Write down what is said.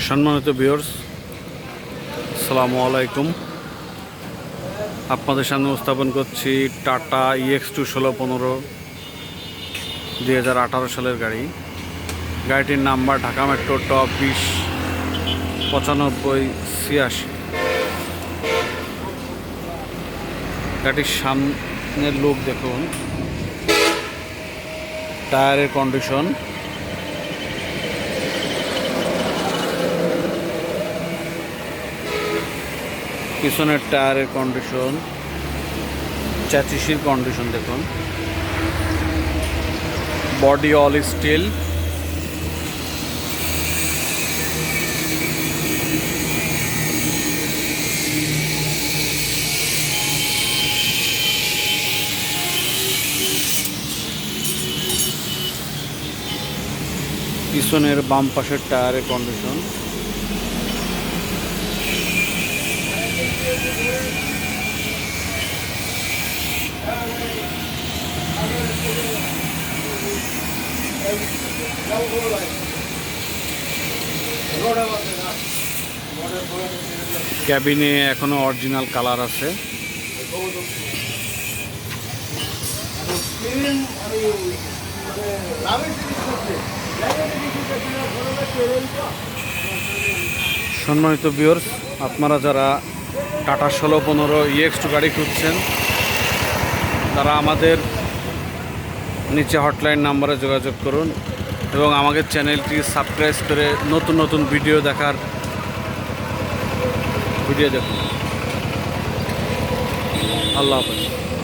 সম্মানিত ভিউয়ার্স, আসসালামু আলাইকুম। আপনাদের সামনে উপস্থাপন করছি টাটা EX2 1615 2018 সালের গাড়ি। গাড়িটির নাম্বার ঢাকা মেট্রো ট 209586। গাড়িটির সামনের লুক দেখুন, টায়ারের কন্ডিশন, পিছনের টায়ারের কন্ডিশন, চ্যাসিসের কন্ডিশন দেখুন, বডি অল স্টিল, পিছনের বাম পাশের টায়ারের কন্ডিশন, ক্যাবিনে এখনো অরিজিনাল কালার আছে। সম্মানিত ভিউয়ার্স, আপনারা যারা টাটা 1615 EX2 গাড়ি খুঁজছেন তারা আমাদের নিচে হটলাইন নাম্বারে যোগাযোগ করুন এবং আমাদের চ্যানেলটি সাবস্ক্রাইব করে নতুন নতুন ভিডিও দেখুন। আল্লাহ হাফেজ।